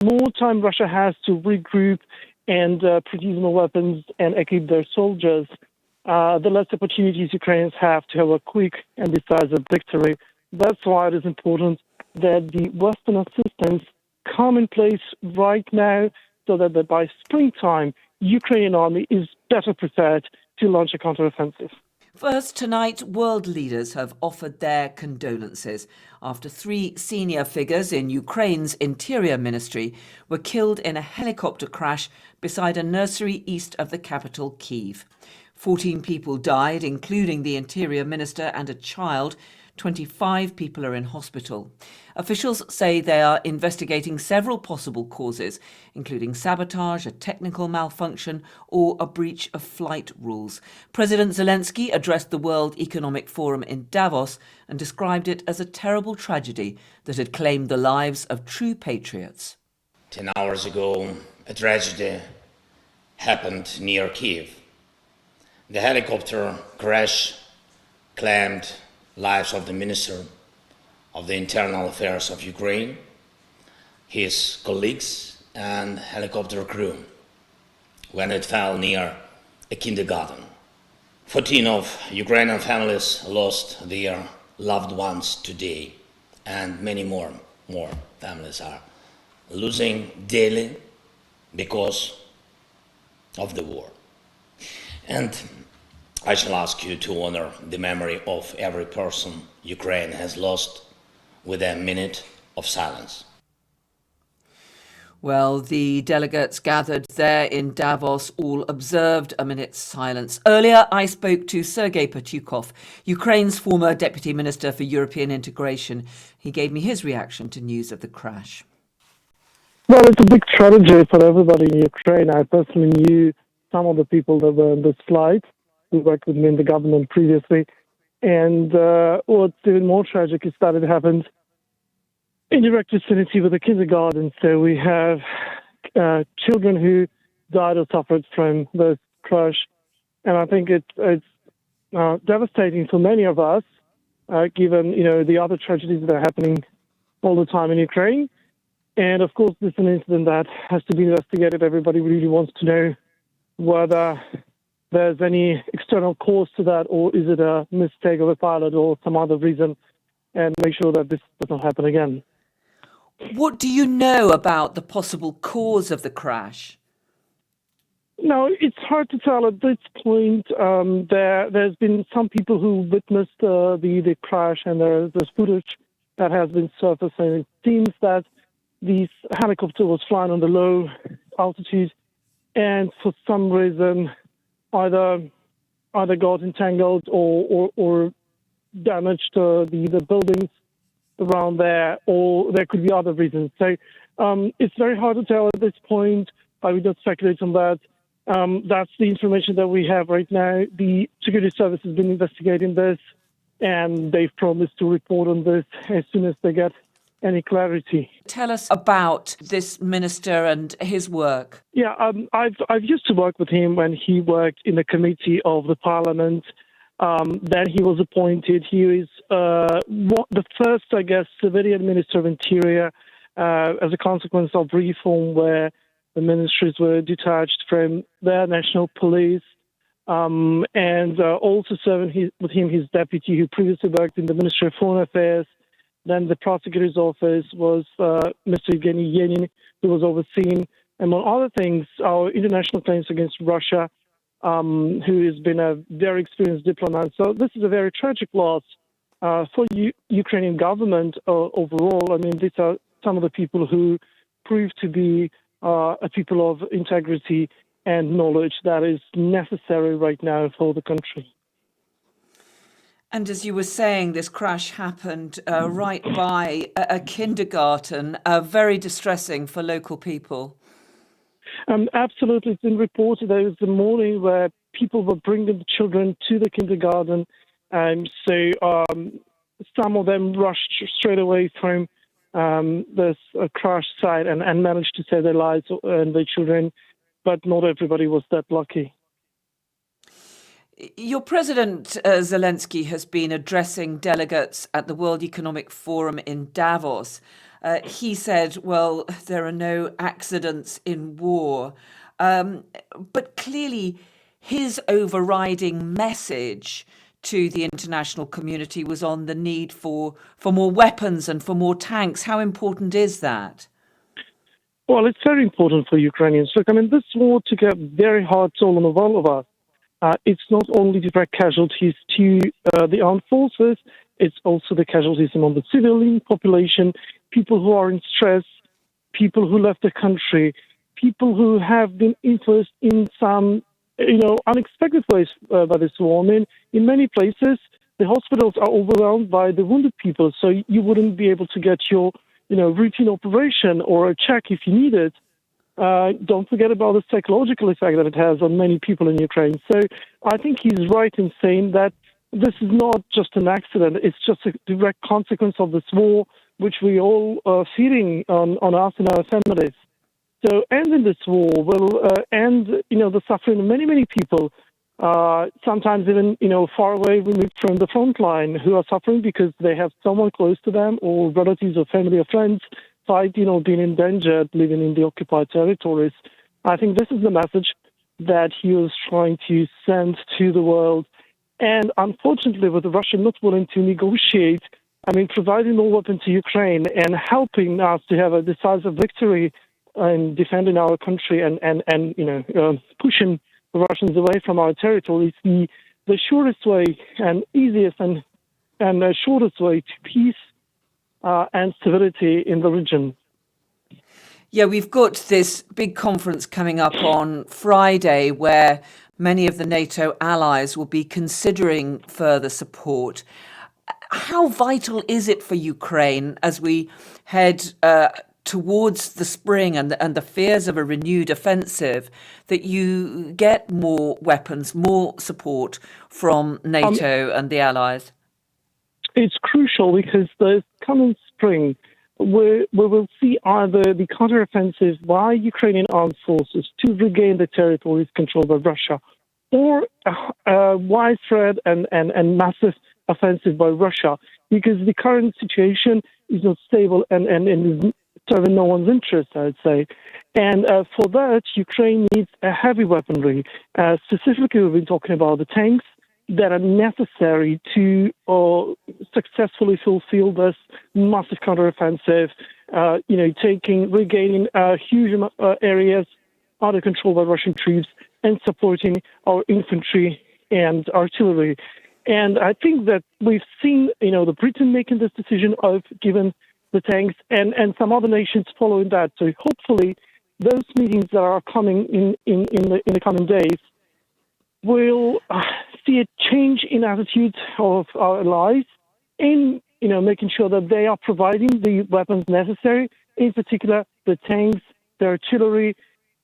more time Russia has to regroup and produce more weapons and equip their soldiers, the less opportunities Ukrainians have to have a quick and decisive victory. That's why it is important that the Western assistance come in place right now so that by springtime, Ukrainian army is better prepared to launch a counteroffensive. First, tonight, world leaders have offered their condolences after 3 senior figures in Ukraine's interior ministry were killed in a helicopter crash beside a nursery east of the capital, Kyiv. 14 people died, including the interior minister and a child. 25 people are in hospital. Officials say they are investigating several possible causes, including sabotage, a technical malfunction, or a breach of flight rules. President Zelensky addressed the World Economic Forum in Davos and described it as a terrible tragedy that had claimed the lives of true patriots. 10 hours ago, a tragedy happened near Kyiv. The helicopter crash claimed lives of the Minister of the Internal Affairs of Ukraine, his colleagues and helicopter crew when it fell near a kindergarten. 14 of Ukrainian families lost their loved ones today, and many more families are losing daily because of the war. And I shall ask you to honor the memory of every person Ukraine has lost with a minute of silence. Well, the delegates gathered there in Davos all observed a minute's silence. Earlier, I spoke to Sergey Petukhov, Ukraine's former Deputy Minister for European Integration. He gave me his reaction to news of the crash. Well, it's a big tragedy for everybody in Ukraine. I personally knew some of the people that were on this flight who worked with me in the government previously. And what's even more tragic is that it happened in direct vicinity with a kindergarten. So we have children who died or suffered from this crash. And I think it's devastating for many of us, given, the other tragedies that are happening all the time in Ukraine. And of course, this is an incident that has to be investigated. Everybody really wants to know whether there's any external cause to that, or is it a mistake of a pilot or some other reason, and make sure that this does not happen again. What do you know about the possible cause of the crash? No, it's hard to tell at this point. There's been some people who witnessed the crash, and there's footage that has been surfacing. It seems that this helicopter was flying on the low altitude, and for some reason, either got entangled or damaged the buildings around there, or there could be other reasons. So it's very hard to tell at this point. I would not speculate on that. That's the information that we have right now. The security service has been investigating this, and they've promised to report on this as soon as they get any clarity. Tell us about this minister and his work. Yeah, I've used to work with him when he worked in the committee of the parliament. Then he was appointed. He is the first, civilian minister of interior as a consequence of reform, where the ministries were detached from their national police. And also serving with him his deputy, who previously worked in the Ministry of Foreign Affairs. Then the prosecutor's office was Mr. Evgeny Yenin, who was overseeing, among other things, our international claims against Russia, who has been a very experienced diplomat. So this is a very tragic loss for Ukrainian government overall. I mean, these are some of the people who proved to be a people of integrity and knowledge that is necessary right now for the country. And as you were saying, this crash happened right by a kindergarten, very distressing for local people. Absolutely. It's been reported there was a morning where people were bringing the children to the kindergarten. So some of them rushed straight away from this crash site and managed to save their lives and their children, but not everybody was that lucky. Your President Zelensky has been addressing delegates at the World Economic Forum in Davos. he said, well, there are no accidents in war. But clearly, his overriding message to the international community was on the need for more weapons and for more tanks. How important is that? Well, it's very important for Ukrainians. Look, I mean, this war took a very hard toll on all of us. It's not only direct casualties to the armed forces, it's also the casualties among the civilian population, people who are in stress, people who left the country, people who have been influenced in some, unexpected ways by this war. I mean, in many places, the hospitals are overwhelmed by the wounded people, so you wouldn't be able to get your, routine operation or a check if you need it. Don't forget about the psychological effect that it has on many people in Ukraine. So I think he's right in saying that this is not just an accident. It's just a direct consequence of this war, which we all are feeling on us and our families. So ending this war will end, the suffering of many, many people, sometimes even, far away removed from the front line, who are suffering because they have someone close to them or relatives or family or friends being endangered, living in the occupied territories. I think this is the message that he was trying to send to the world. And unfortunately, with Russia not willing to negotiate, providing more weapons to Ukraine and helping us to have a decisive victory in defending our country and pushing the Russians away from our territory is the shortest way and easiest and shortest way to peace and stability in the region. Yeah, we've got this big conference coming up on Friday where many of the NATO allies will be considering further support. How vital is it for Ukraine as we head towards the spring and the fears of a renewed offensive that you get more weapons, more support from NATO and the allies? It's crucial because the coming spring, we will see either the counteroffensive by Ukrainian armed forces to regain the territories controlled by Russia, or a widespread and massive offensive by Russia, because the current situation is not stable and is serving no one's interest, I would say. And for that, Ukraine needs a heavy weaponry. Specifically, we've been talking about the tanks that are necessary to successfully fulfill this massive counteroffensive, regaining huge areas under control by Russian troops and supporting our infantry and artillery. And I think that we've seen, the Britain making this decision of giving the tanks and some other nations following that. So hopefully those meetings that are coming in the coming days will see a change in attitudes of our allies in, making sure that they are providing the weapons necessary, in particular the tanks, the artillery,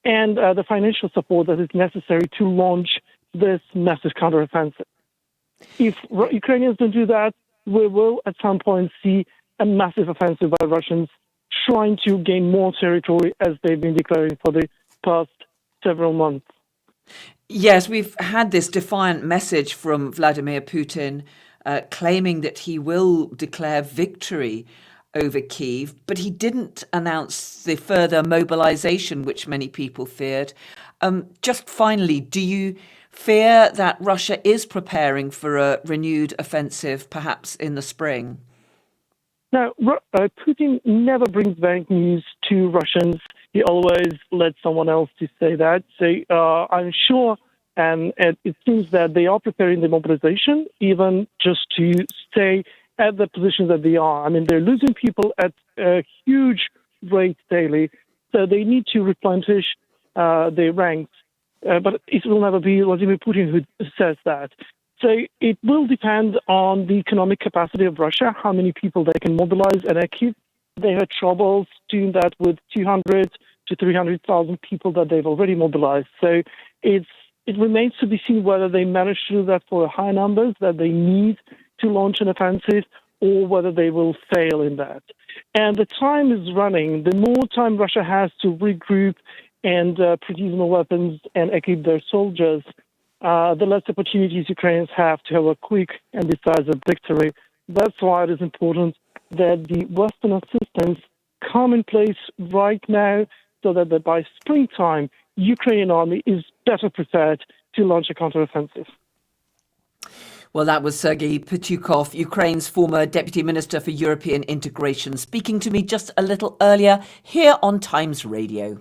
and the financial support that is necessary to launch this massive counteroffensive. If Ukrainians don't do that, we will at some point see a massive offensive by Russians trying to gain more territory as they've been declaring for the past several months. Yes, we've had this defiant message from Vladimir Putin claiming that he will declare victory over Kyiv, but he didn't announce the further mobilization which many people feared. Just finally, do you fear that Russia is preparing for a renewed offensive, perhaps in the spring? Now, Putin never brings bad news to Russians. He always lets someone else to say that. So I'm sure, and it seems that they are preparing the mobilization, even just to stay at the positions that they are. They're losing people at a huge rate daily, so they need to replenish their ranks. But it will never be Vladimir Putin who says that. So it will depend on the economic capacity of Russia, how many people they can mobilize and equip. They had troubles doing that with 200 to 300,000 people that they've already mobilized. So it remains to be seen whether they manage to do that for high numbers that they need to launch an offensive, or whether they will fail in that. And the time is running. The more time Russia has to regroup and produce more weapons and equip their soldiers, the less opportunities Ukrainians have to have a quick and decisive victory. That's why it is important that the Western assistance come in place right now so that by springtime, Ukrainian army is better prepared to launch a counteroffensive. Well, that was Sergey Petukhov, Ukraine's former Deputy Minister for European Integration, speaking to me just a little earlier here on Times Radio.